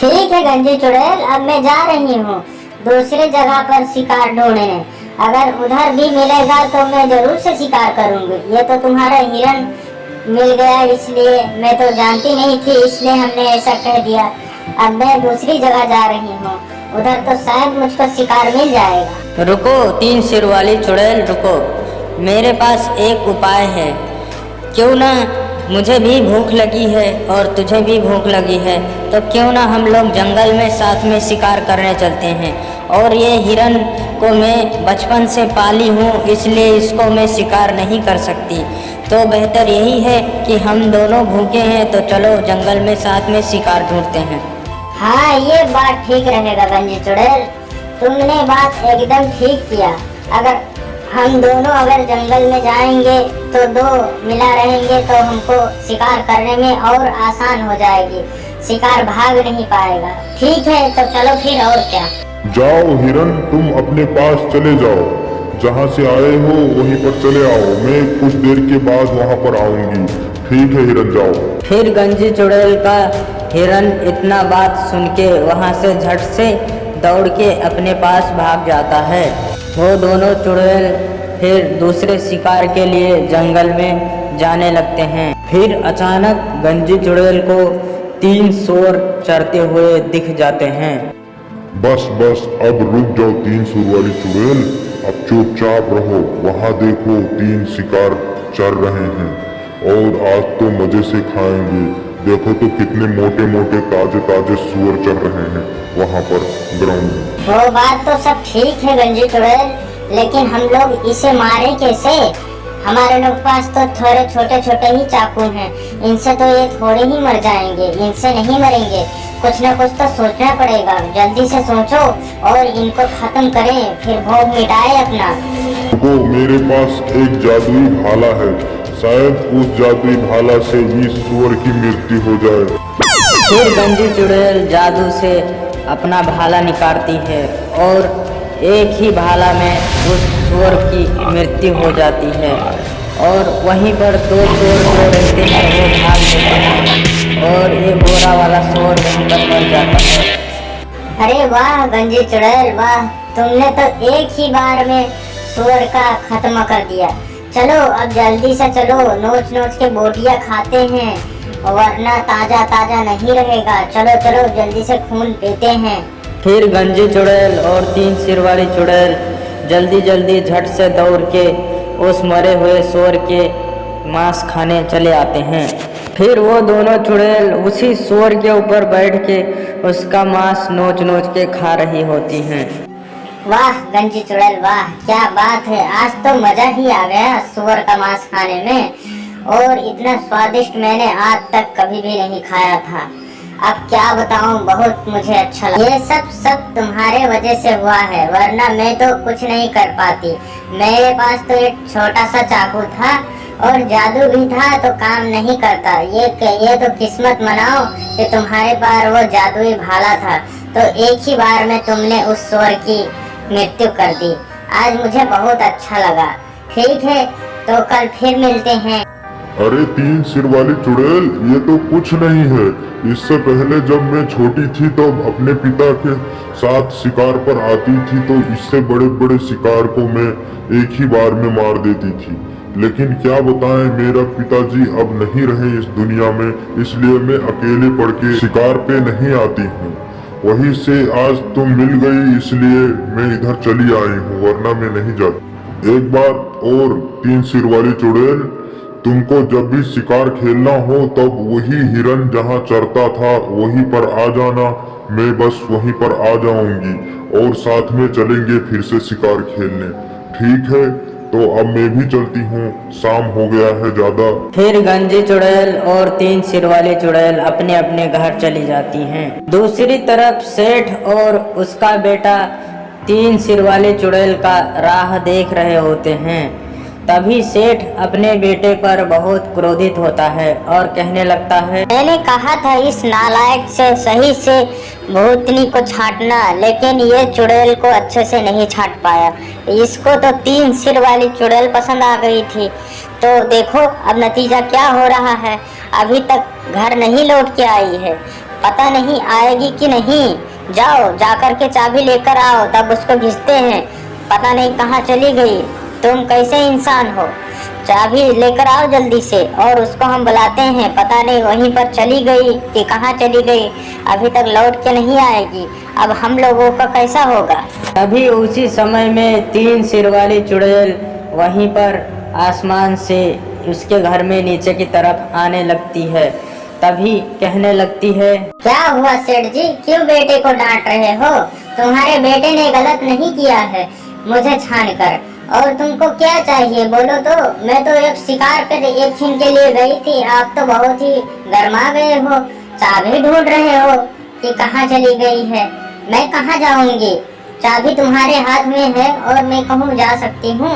ठीक है गंजी चुड़ैल, अब मैं जा रही हूँ दूसरी जगह पर शिकार ढूंढने। अगर उधर भी मिलेगा तो मैं जरूर से शिकार करूंगी। ये तो तुम्हारा हिरन मिल गया, इसलिए मैं तो जानती नहीं थी, इसलिए हमने ऐसा कह दिया। अब मैं दूसरी जगह जा रही हूँ, उधर तो शायद मुझको शिकार मिल जाएगा। रुको तीन सिर वाली चुड़ैल रुको, मेरे पास एक उपाय है। क्यों ना, मुझे भी भूख लगी है और तुझे भी भूख लगी है, तो क्यों ना हम लोग जंगल में साथ में शिकार करने चलते हैं। और ये हिरन को मैं बचपन से पाली हूँ, इसलिए इसको मैं शिकार नहीं कर सकती। तो बेहतर यही है कि हम दोनों भूखे हैं, तो चलो जंगल में साथ में शिकार ढूंढते हैं। हाँ, ये बात ठीक रहेगा गंजी चुड़ैल, तुमने बात एकदम ठीक किया। अगर हम दोनों अगर जंगल में जाएंगे तो दो मिला रहेंगे तो हमको शिकार करने में और आसान हो जाएगी, शिकार भाग नहीं पाएगा। ठीक है, तो चलो फिर, और क्या। जाओ हिरन, तुम अपने पास चले जाओ, जहाँ से आए हो वहीं पर चले आओ। मैं कुछ देर के बाद वहाँ पर आऊंगी। ठीक है हिरन, जाओ। फिर गंजी चुड़ैल का हिरन इतना बात सुन के वहाँ से झट से दौड़ के अपने पास भाग जाता है। वो दोनों चुड़ैल फिर दूसरे शिकार के लिए जंगल में जाने लगते हैं। फिर अचानक गंजी चुड़ैल को तीन सूअर चरते हुए दिख जाते हैं। बस बस, अब रुक जाओ तीन सुर वाली चुड़ैल, अब चुपचाप रहो। वहाँ देखो तीन शिकार चर रहे हैं और आज तो मजे से खाएंगे। देखो तो कितने मोटे मोटे ताजे ताजे सूअर चल रहे हैं वहाँ पर ग्राउंड में। वो बात तो सब ठीक है गंजी चुड़ैल, लेकिन हम लोग इसे मारे कैसे? हमारे लोग पास तो थोड़े छोटे छोटे ही चाकू हैं, इनसे तो ये थोड़े ही मर जाएंगे, इनसे नहीं मरेंगे। कुछ न कुछ तो सोचना पड़ेगा, जल्दी से सोचो और इनको खत्म करें, फिर भोग मिटाए अपना। देखो मेरे पास एक जादुई भाला है, शायद उस जादुई भाला से इस सूअर की मृत्यु हो जाए। फिर गंजी चुड़ैल जादू से अपना भाला निकालती है और एक ही भाला में उस सूअर की मृत्यु हो जाती है। और वहीं पर दो सूअर जो रहते हैं वो भाग लेते हैं और ये गोरा वाला सूअर वहीं पर मर जाता है। अरे वाह गंजी चुड़ैल वाह, तुमने तो एक ही बार में सूअर का खत्म कर दिया। चलो अब जल्दी से चलो, नोच नोच के बोटियां खाते हैं, वरना ताजा ताजा नहीं रहेगा। चलो चलो जल्दी से खून पीते हैं। फिर गंजी चुड़ैल और तीन सिर वाली चुड़ैल जल्दी जल्दी झट से दौड़ के उस मरे हुए सूअर के मांस खाने चले आते हैं। फिर वो दोनों चुड़ैल उसी सूअर के ऊपर बैठ के उसका मांस नोच नोच के खा रही होती हैं। वाह गंजी चुड़ैल वाह, क्या बात है, आज तो मजा ही आ गया सूअर का मांस खाने में। और इतना स्वादिष्ट मैंने आज तक कभी भी नहीं खाया था। अब क्या बताऊं, बहुत मुझे अच्छा लगा। ये सब तुम्हारे वजह से हुआ है, वरना मैं तो कुछ नहीं कर पाती। मेरे पास तो एक छोटा सा चाकू था और जादू भी था तो काम नहीं करता। ये तो किस्मत मनाओ कि तुम्हारे पास वो जादुई भाला था, तो एक ही बार में तुमने उस सूअर की मृत्यु कर दी। आज मुझे बहुत अच्छा लगा। ठीक है, तो कल फिर मिलते हैं। अरे तीन सिर वाली चुड़ैल, ये तो कुछ नहीं है। इससे पहले जब मैं छोटी थी तो अपने पिता के साथ शिकार पर आती थी, तो इससे बड़े बड़े शिकार को मैं एक ही बार में मार देती थी। लेकिन क्या बताएं, मेरा पिताजी अब नहीं रहे इस दुनिया में, इसलिए मैं अकेले पड़ के शिकार पे नहीं आती हूँ। वहीं से आज तुम मिल गई, इसलिए मैं इधर चली आई हूँ, वरना मैं नहीं जाती। एक बात और तीन सिर वाली चुड़ैल, तुमको जब भी शिकार खेलना हो तब वही हिरन जहाँ चरता था वहीं पर आ जाना। मैं बस वहीं पर आ जाऊंगी और साथ में चलेंगे फिर से शिकार खेलने। ठीक है, तो अब मैं भी चलती हूँ, शाम हो गया है ज्यादा। फिर गंजी चुड़ैल और तीन सिर वाली चुड़ैल अपने अपने घर चली जाती हैं। दूसरी तरफ सेठ और उसका बेटा तीन सिर वाले चुड़ैल का राह देख रहे होते हैं। तभी सेठ अपने बेटे पर बहुत क्रोधित होता है और कहने लगता है, मैंने कहा था इस नालायक से सही से भूतनी को छांटना, लेकिन ये चुड़ैल को अच्छे से नहीं छांट पाया। इसको तो तीन सिर वाली चुड़ैल पसंद आ गई थी। तो देखो अब नतीजा क्या हो रहा है, अभी तक घर नहीं लौट के आई है। पता नहीं आएगी कि नहीं। जाओ, जाकर के चाबी लेकर आओ, तब उसको घिसते हैं। पता नहीं कहाँ चली गई। तुम कैसे इंसान हो? चाबी लेकर आओ जल्दी से, और उसको हम बुलाते हैं। पता नहीं वहीं पर चली गई कि कहाँ चली गई, अभी तक लौट के नहीं आएगी। अब हम लोगों का कैसा होगा? तभी उसी समय में 3 सिर वाली चुड़ैल वहीं पर आसमान से उसके घर में नीचे की तरफ आने लगती है। तभी कहने लगती है, क्या हुआ सेठ जी, क्यों बेटे को डांट रहे हो? तुम्हारे बेटे ने गलत नहीं किया है मुझे छान कर। और तुमको क्या चाहिए बोलो तो? मैं तो एक शिकार पे एक छीन के लिए गई थी, आप तो बहुत ही गरमा गए हो। चाबी ढूंढ रहे हो कि कहाँ चली गई है। मैं कहाँ जाऊंगी? चाबी तुम्हारे हाथ में है और मैं कहूँ जा सकती हूँ?